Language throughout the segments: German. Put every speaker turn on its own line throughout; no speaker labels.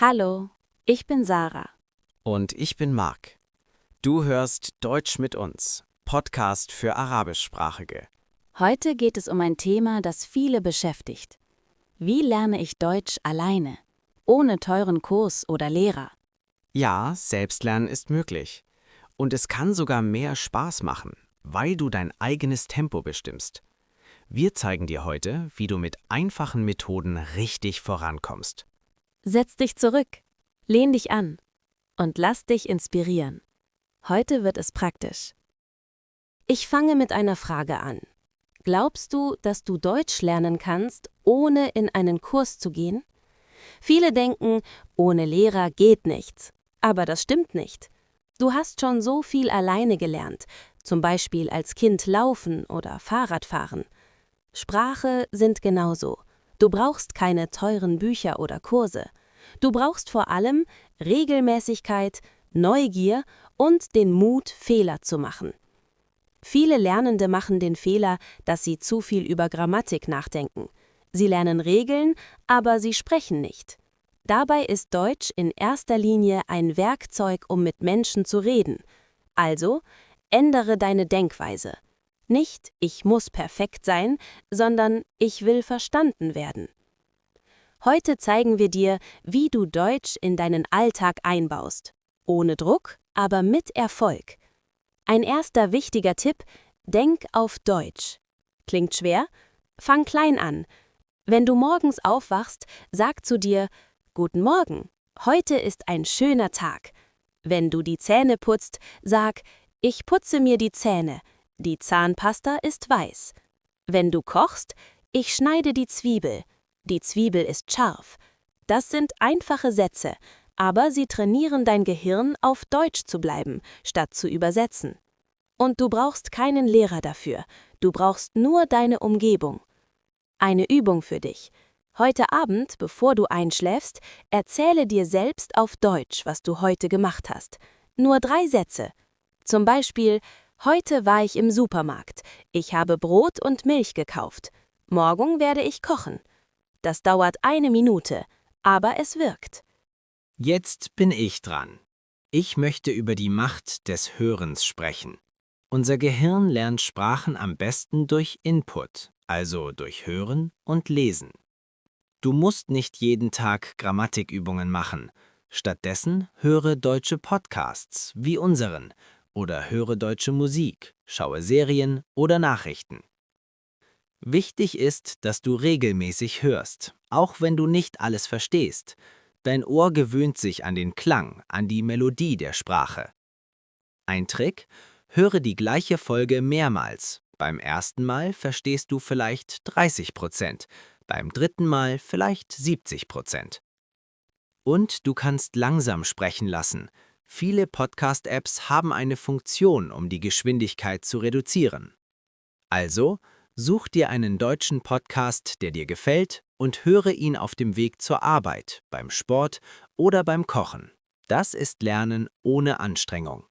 Hallo, ich bin Sarah.
Und ich bin Marc. Du hörst Deutsch mit uns, Podcast für Arabischsprachige.
Heute geht es um ein Thema, das viele beschäftigt. Wie lerne ich Deutsch alleine, ohne teuren Kurs oder Lehrer?
Ja, Selbstlernen ist möglich. Und es kann sogar mehr Spaß machen, weil du dein eigenes Tempo bestimmst. Wir zeigen dir heute, wie du mit einfachen Methoden richtig vorankommst.
Setz dich zurück, lehn dich an und lass dich inspirieren. Heute wird es praktisch. Ich fange mit einer Frage an. Glaubst du, dass du Deutsch lernen kannst, ohne in einen Kurs zu gehen? Viele denken, ohne Lehrer geht nichts. Aber das stimmt nicht. Du hast schon so viel alleine gelernt, zum Beispiel als Kind laufen oder Fahrradfahren. Sprache sind genauso. Du brauchst keine teuren Bücher oder Kurse. Du brauchst vor allem Regelmäßigkeit, Neugier und den Mut, Fehler zu machen. Viele Lernende machen den Fehler, dass sie zu viel über Grammatik nachdenken. Sie lernen Regeln, aber sie sprechen nicht. Dabei ist Deutsch in erster Linie ein Werkzeug, um mit Menschen zu reden. Also, ändere deine Denkweise. Nicht, ich muss perfekt sein, sondern ich will verstanden werden. Heute zeigen wir dir, wie du Deutsch in deinen Alltag einbaust. Ohne Druck, aber mit Erfolg. Ein erster wichtiger Tipp: Denk auf Deutsch. Klingt schwer? Fang klein an. Wenn du morgens aufwachst, sag zu dir: Guten Morgen, heute ist ein schöner Tag. Wenn du die Zähne putzt, sag: Ich putze mir die Zähne. Die Zahnpasta ist weiß. Wenn du kochst: Ich schneide die Zwiebel. Die Zwiebel ist scharf. Das sind einfache Sätze, aber sie trainieren dein Gehirn, auf Deutsch zu bleiben, statt zu übersetzen. Und du brauchst keinen Lehrer dafür. Du brauchst nur deine Umgebung. Eine Übung für dich. Heute Abend, bevor du einschläfst, erzähle dir selbst auf Deutsch, was du heute gemacht hast. Nur 3 Sätze. Zum Beispiel: Heute war ich im Supermarkt. Ich habe Brot und Milch gekauft. Morgen werde ich kochen. Das dauert 1 Minute, aber es wirkt.
Jetzt bin ich dran. Ich möchte über die Macht des Hörens sprechen. Unser Gehirn lernt Sprachen am besten durch Input, also durch Hören und Lesen. Du musst nicht jeden Tag Grammatikübungen machen. Stattdessen höre deutsche Podcasts wie unseren oder höre deutsche Musik, schaue Serien oder Nachrichten. Wichtig ist, dass du regelmäßig hörst, auch wenn du nicht alles verstehst. Dein Ohr gewöhnt sich an den Klang, an die Melodie der Sprache. Ein Trick: Höre die gleiche Folge mehrmals. Beim ersten Mal verstehst du vielleicht 30%, beim dritten Mal vielleicht 70%. Und du kannst langsam sprechen lassen. Viele Podcast-Apps haben eine Funktion, um die Geschwindigkeit zu reduzieren. Also, such dir einen deutschen Podcast, der dir gefällt, und höre ihn auf dem Weg zur Arbeit, beim Sport oder beim Kochen. Das ist Lernen ohne Anstrengung.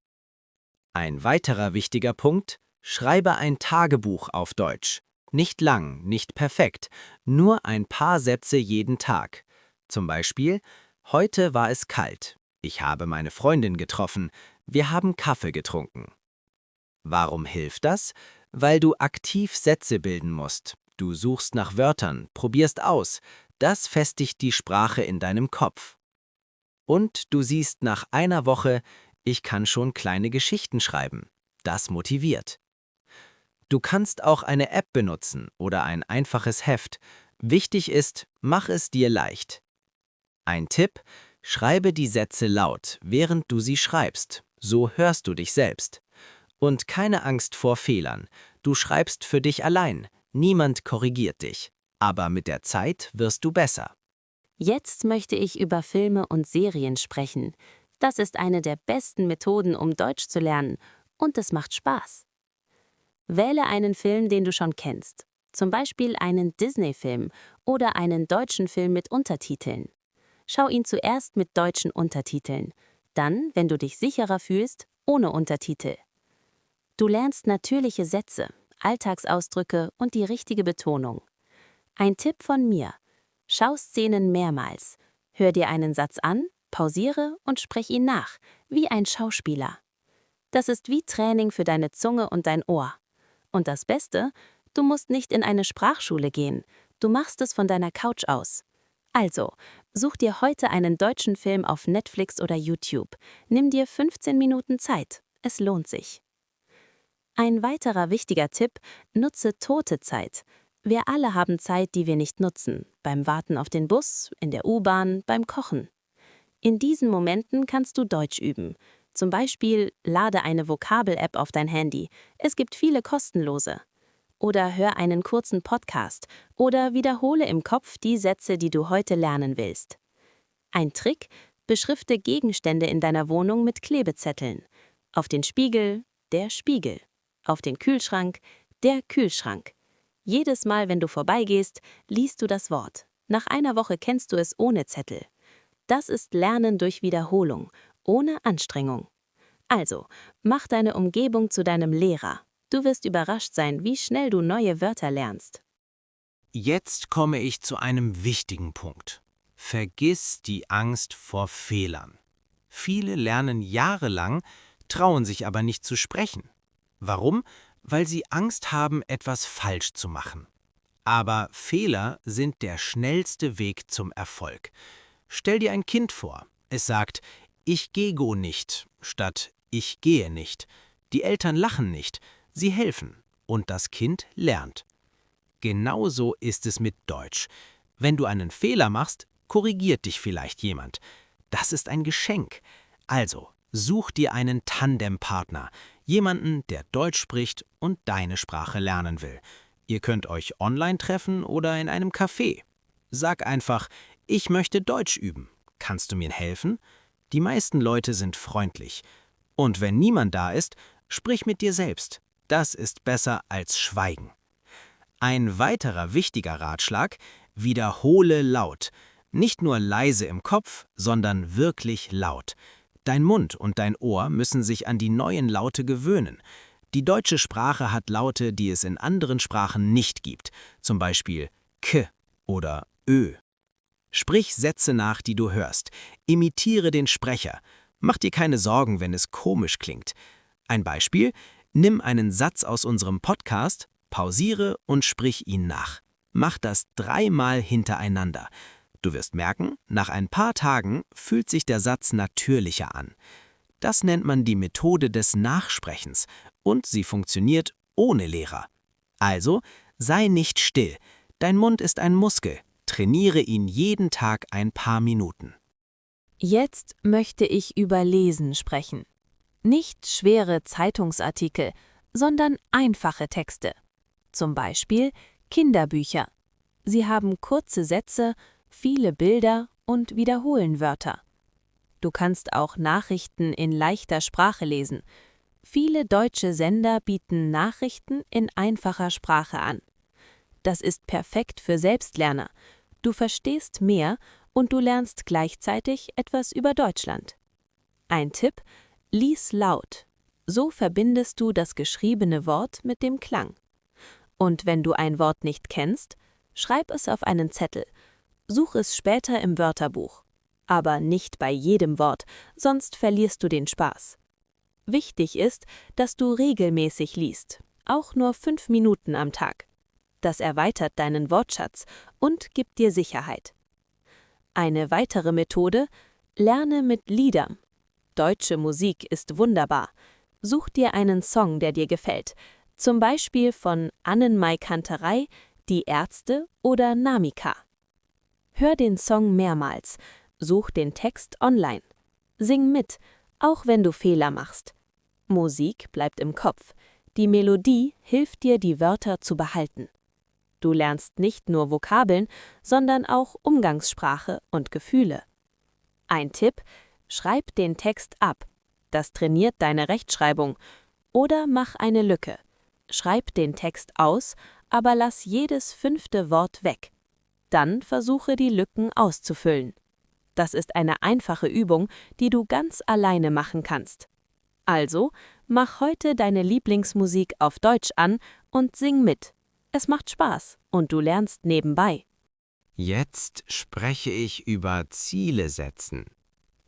Ein weiterer wichtiger Punkt: Schreibe ein Tagebuch auf Deutsch. Nicht lang, nicht perfekt, nur ein paar Sätze jeden Tag. Zum Beispiel: Heute war es kalt. Ich habe meine Freundin getroffen. Wir haben Kaffee getrunken. Warum hilft das? Weil du aktiv Sätze bilden musst. Du suchst nach Wörtern, probierst aus. Das festigt die Sprache in deinem Kopf. Und du siehst nach einer Woche: Ich kann schon kleine Geschichten schreiben. Das motiviert. Du kannst auch eine App benutzen oder ein einfaches Heft. Wichtig ist, mach es dir leicht. Ein Tipp: Schreibe die Sätze laut, während du sie schreibst. So hörst du dich selbst. Und keine Angst vor Fehlern. Du schreibst für dich allein. Niemand korrigiert dich. Aber mit der Zeit wirst du besser.
Jetzt möchte ich über Filme und Serien sprechen. Das ist eine der besten Methoden, um Deutsch zu lernen. Und es macht Spaß. Wähle einen Film, den du schon kennst. Zum Beispiel einen Disney-Film oder einen deutschen Film mit Untertiteln. Schau ihn zuerst mit deutschen Untertiteln. Dann, wenn du dich sicherer fühlst, ohne Untertitel. Du lernst natürliche Sätze, Alltagsausdrücke und die richtige Betonung. Ein Tipp von mir: Schau Szenen mehrmals. Hör dir einen Satz an, pausiere und sprech ihn nach, wie ein Schauspieler. Das ist wie Training für deine Zunge und dein Ohr. Und das Beste, du musst nicht in eine Sprachschule gehen, du machst es von deiner Couch aus. Also, such dir heute einen deutschen Film auf Netflix oder YouTube. Nimm dir 15 Minuten Zeit, es lohnt sich. Ein weiterer wichtiger Tipp, nutze tote Zeit. Wir alle haben Zeit, die wir nicht nutzen, beim Warten auf den Bus, in der U-Bahn, beim Kochen. In diesen Momenten kannst du Deutsch üben. Zum Beispiel lade eine Vokabel-App auf dein Handy. Es gibt viele kostenlose. Oder hör einen kurzen Podcast oder wiederhole im Kopf die Sätze, die du heute lernen willst. Ein Trick: beschrifte Gegenstände in deiner Wohnung mit Klebezetteln. Auf den Spiegel, der Spiegel. Auf den Kühlschrank, der Kühlschrank. Jedes Mal, wenn du vorbeigehst, liest du das Wort. Nach einer Woche kennst du es ohne Zettel. Das ist Lernen durch Wiederholung, ohne Anstrengung. Also, mach deine Umgebung zu deinem Lehrer. Du wirst überrascht sein, wie schnell du neue Wörter lernst.
Jetzt komme ich zu einem wichtigen Punkt. Vergiss die Angst vor Fehlern. Viele lernen jahrelang, trauen sich aber nicht zu sprechen. Warum? Weil sie Angst haben, etwas falsch zu machen. Aber Fehler sind der schnellste Weg zum Erfolg. Stell dir ein Kind vor. Es sagt, ich gego nicht, statt ich gehe nicht. Die Eltern lachen nicht, sie helfen. Und das Kind lernt. Genauso ist es mit Deutsch. Wenn du einen Fehler machst, korrigiert dich vielleicht jemand. Das ist ein Geschenk. Also, such dir einen Tandempartner, jemanden, der Deutsch spricht und deine Sprache lernen will. Ihr könnt euch online treffen oder in einem Café. Sag einfach, ich möchte Deutsch üben. Kannst du mir helfen? Die meisten Leute sind freundlich. Und wenn niemand da ist, sprich mit dir selbst. Das ist besser als Schweigen. Ein weiterer wichtiger Ratschlag: wiederhole laut. Nicht nur leise im Kopf, sondern wirklich laut. Dein Mund und dein Ohr müssen sich an die neuen Laute gewöhnen. Die deutsche Sprache hat Laute, die es in anderen Sprachen nicht gibt, zum Beispiel K oder Ö. Sprich Sätze nach, die du hörst. Imitiere den Sprecher. Mach dir keine Sorgen, wenn es komisch klingt. Ein Beispiel: nimm einen Satz aus unserem Podcast, pausiere und sprich ihn nach. Mach das 3-mal hintereinander. Du wirst merken, nach ein paar Tagen fühlt sich der Satz natürlicher an. Das nennt man die Methode des Nachsprechens und sie funktioniert ohne Lehrer. Also, sei nicht still. Dein Mund ist ein Muskel. Trainiere ihn jeden Tag ein paar Minuten.
Jetzt möchte ich über Lesen sprechen. Nicht schwere Zeitungsartikel, sondern einfache Texte. Zum Beispiel Kinderbücher. Sie haben kurze Sätze, viele Bilder und wiederholen Wörter. Du kannst auch Nachrichten in leichter Sprache lesen. Viele deutsche Sender bieten Nachrichten in einfacher Sprache an. Das ist perfekt für Selbstlerner. Du verstehst mehr und du lernst gleichzeitig etwas über Deutschland. Ein Tipp: lies laut. So verbindest du das geschriebene Wort mit dem Klang. Und wenn du ein Wort nicht kennst, schreib es auf einen Zettel. Such es später im Wörterbuch. Aber nicht bei jedem Wort, sonst verlierst du den Spaß. Wichtig ist, dass du regelmäßig liest, auch nur 5 Minuten am Tag. Das erweitert deinen Wortschatz und gibt dir Sicherheit. Eine weitere Methode: lerne mit Liedern. Deutsche Musik ist wunderbar. Such dir einen Song, der dir gefällt. Zum Beispiel von Annenmai Kanterei, Die Ärzte oder Namika. Hör den Song mehrmals. Such den Text online. Sing mit, auch wenn du Fehler machst. Musik bleibt im Kopf. Die Melodie hilft dir, die Wörter zu behalten. Du lernst nicht nur Vokabeln, sondern auch Umgangssprache und Gefühle. Ein Tipp: schreib den Text ab. Das trainiert deine Rechtschreibung. Oder mach eine Lücke. Schreib den Text aus, aber lass jedes 5. Wort weg. Dann versuche die Lücken auszufüllen. Das ist eine einfache Übung, die du ganz alleine machen kannst. Also, mach heute deine Lieblingsmusik auf Deutsch an und sing mit. Es macht Spaß und du lernst nebenbei.
Jetzt spreche ich über Ziele setzen.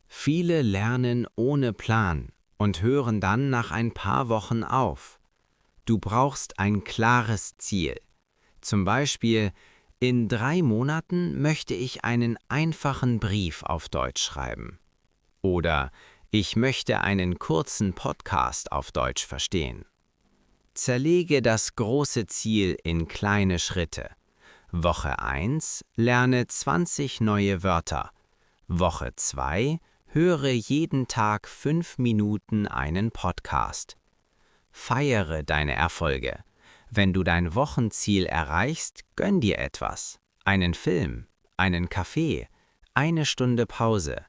Viele lernen ohne Plan und hören dann nach ein paar Wochen auf. Du brauchst ein klares Ziel. Zum Beispiel, in 3 Monaten möchte ich einen einfachen Brief auf Deutsch schreiben. Oder ich möchte einen kurzen Podcast auf Deutsch verstehen. Zerlege das große Ziel in kleine Schritte. Woche 1 lerne 20 neue Wörter. Woche 2 höre jeden Tag 5 Minuten einen Podcast. Feiere deine Erfolge. Wenn du dein Wochenziel erreichst, gönn dir etwas. Einen Film, einen Kaffee, eine Stunde Pause.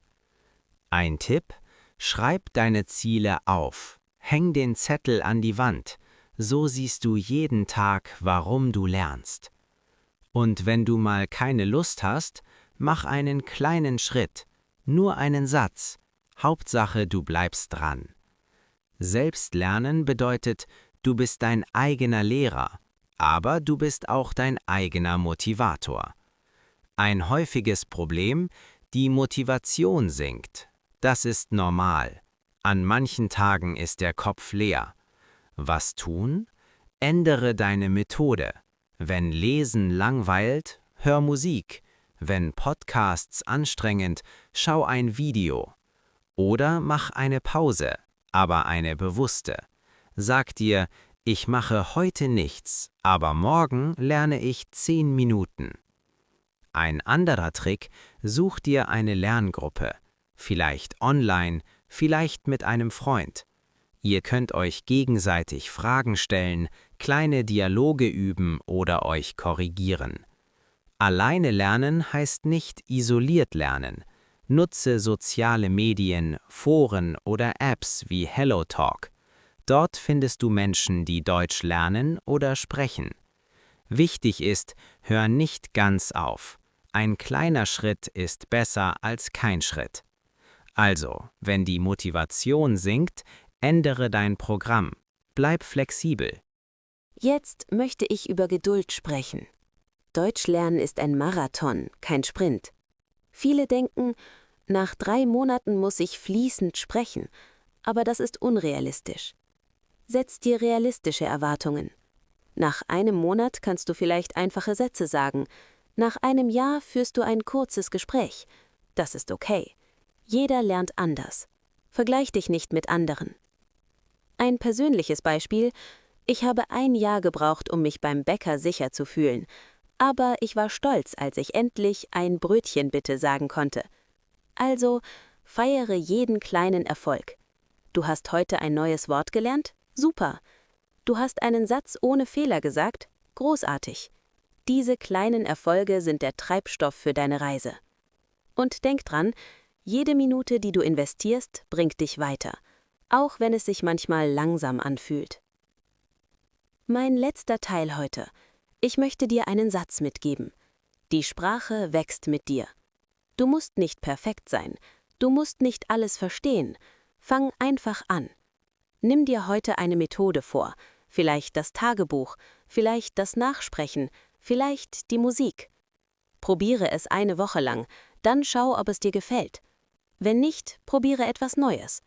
Ein Tipp: Schreib deine Ziele auf. Häng den Zettel an die Wand. So siehst du jeden Tag, warum du lernst. Und wenn du mal keine Lust hast, mach einen kleinen Schritt. Nur einen Satz. Hauptsache, du bleibst dran. Selbstlernen bedeutet, du bist dein eigener Lehrer, aber du bist auch dein eigener Motivator. Ein häufiges Problem: die Motivation sinkt. Das ist normal. An manchen Tagen ist der Kopf leer. Was tun? Ändere deine Methode. Wenn Lesen langweilt, hör Musik. Wenn Podcasts anstrengend, schau ein Video. Oder mach eine Pause, aber eine bewusste. Sag dir, ich mache heute nichts, aber morgen lerne ich 10 Minuten. Ein anderer Trick: such dir eine Lerngruppe. Vielleicht online, vielleicht mit einem Freund. Ihr könnt euch gegenseitig Fragen stellen, kleine Dialoge üben oder euch korrigieren. Alleine lernen heißt nicht isoliert lernen. Nutze soziale Medien, Foren oder Apps wie HelloTalk. Dort findest du Menschen, die Deutsch lernen oder sprechen. Wichtig ist, hör nicht ganz auf. Ein kleiner Schritt ist besser als kein Schritt. Also, wenn die Motivation sinkt, ändere dein Programm. Bleib flexibel.
Jetzt möchte ich über Geduld sprechen. Deutsch lernen ist ein Marathon, kein Sprint. Viele denken, nach 3 Monaten muss ich fließend sprechen, aber das ist unrealistisch. Setz dir realistische Erwartungen. Nach einem Monat kannst du vielleicht einfache Sätze sagen. Nach einem Jahr führst du ein kurzes Gespräch. Das ist okay. Jeder lernt anders. Vergleich dich nicht mit anderen. Ein persönliches Beispiel: Ich habe 1 Jahr gebraucht, um mich beim Bäcker sicher zu fühlen. Aber ich war stolz, als ich endlich ein Brötchen bitte sagen konnte. Also, feiere jeden kleinen Erfolg. Du hast heute ein neues Wort gelernt? Super. Du hast einen Satz ohne Fehler gesagt? Großartig. Diese kleinen Erfolge sind der Treibstoff für deine Reise. Und denk dran, jede Minute, die du investierst, bringt dich weiter, auch wenn es sich manchmal langsam anfühlt. Mein letzter Teil heute. Ich möchte dir einen Satz mitgeben. Die Sprache wächst mit dir. Du musst nicht perfekt sein. Du musst nicht alles verstehen. Fang einfach an. Nimm dir heute eine Methode vor. Vielleicht das Tagebuch, vielleicht das Nachsprechen, vielleicht die Musik. Probiere es 1 Woche lang, dann schau, ob es dir gefällt. Wenn nicht, probiere etwas Neues.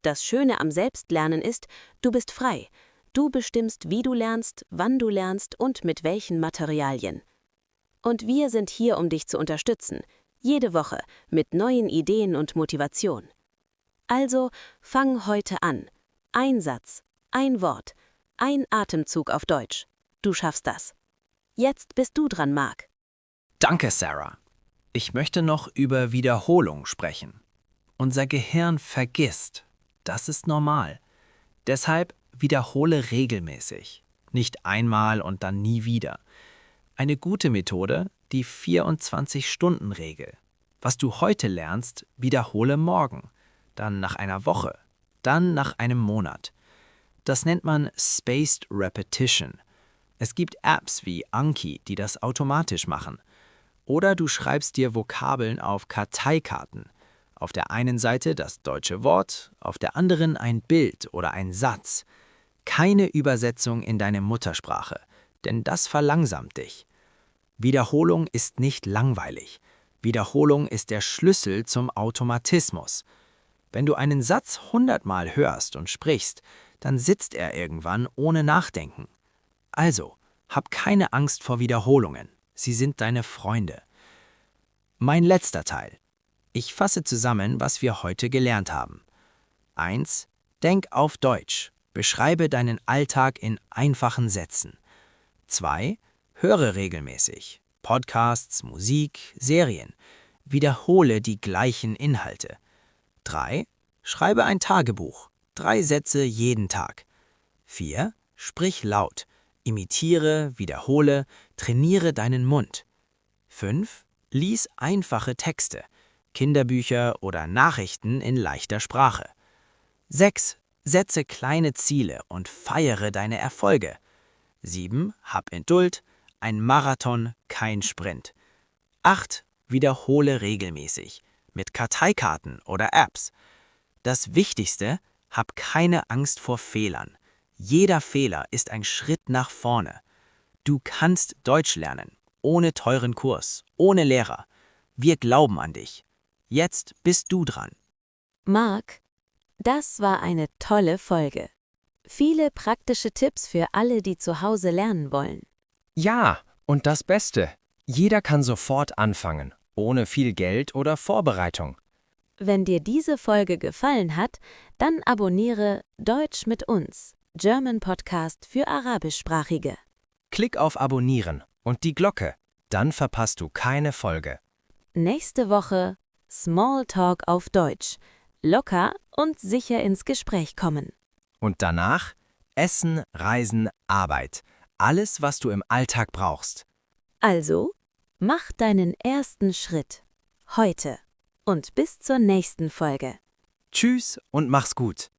Das Schöne am Selbstlernen ist, du bist frei. Du bestimmst, wie du lernst, wann du lernst und mit welchen Materialien. Und wir sind hier, um dich zu unterstützen, jede Woche mit neuen Ideen und Motivation. Also fang heute an. 1 Satz, 1 Wort, 1 Atemzug auf Deutsch. Du schaffst das. Jetzt bist du dran, Marc.
Danke, Sarah. Ich möchte noch über Wiederholung sprechen. Unser Gehirn vergisst. Das ist normal. Deshalb wiederhole regelmäßig. Nicht einmal und dann nie wieder. Eine gute Methode: die 24-Stunden-Regel. Was du heute lernst, wiederhole morgen, dann nach einer Woche, dann nach einem Monat. Das nennt man Spaced Repetition. Es gibt Apps wie Anki, die das automatisch machen. Oder du schreibst dir Vokabeln auf Karteikarten. Auf der einen Seite das deutsche Wort, auf der anderen ein Bild oder ein Satz. Keine Übersetzung in deine Muttersprache, denn das verlangsamt dich. Wiederholung ist nicht langweilig. Wiederholung ist der Schlüssel zum Automatismus. Wenn du einen Satz 100-mal hörst und sprichst, dann sitzt er irgendwann ohne Nachdenken. Also, hab keine Angst vor Wiederholungen. Sie sind deine Freunde. Mein letzter Teil. Ich fasse zusammen, was wir heute gelernt haben. 1. Denk auf Deutsch. Beschreibe deinen Alltag in einfachen Sätzen. 2. Höre regelmäßig. Podcasts, Musik, Serien. Wiederhole die gleichen Inhalte. 3. Schreibe ein Tagebuch. 3 Sätze jeden Tag. 4. Sprich laut. Imitiere, wiederhole, trainiere deinen Mund. 5. Lies einfache Texte, Kinderbücher oder Nachrichten in leichter Sprache. 6. Setze kleine Ziele und feiere deine Erfolge. 7. Hab Geduld, ein Marathon, kein Sprint. 8. Wiederhole regelmäßig, mit Karteikarten oder Apps. Das Wichtigste, hab keine Angst vor Fehlern. Jeder Fehler ist ein Schritt nach vorne. Du kannst Deutsch lernen, ohne teuren Kurs, ohne Lehrer. Wir glauben an dich. Jetzt bist du dran.
Marc, das war eine tolle Folge. Viele praktische Tipps für alle, die zu Hause lernen wollen.
Ja, und das Beste, jeder kann sofort anfangen, ohne viel Geld oder Vorbereitung.
Wenn dir diese Folge gefallen hat, dann abonniere Deutsch mit uns, German Podcast für Arabischsprachige.
Klick auf Abonnieren und die Glocke, dann verpasst du keine Folge.
Nächste Woche Smalltalk auf Deutsch. Locker und sicher ins Gespräch kommen.
Und danach Essen, Reisen, Arbeit. Alles, was du im Alltag brauchst.
Also, mach deinen ersten Schritt. Heute. Und bis zur nächsten Folge.
Tschüss und mach's gut.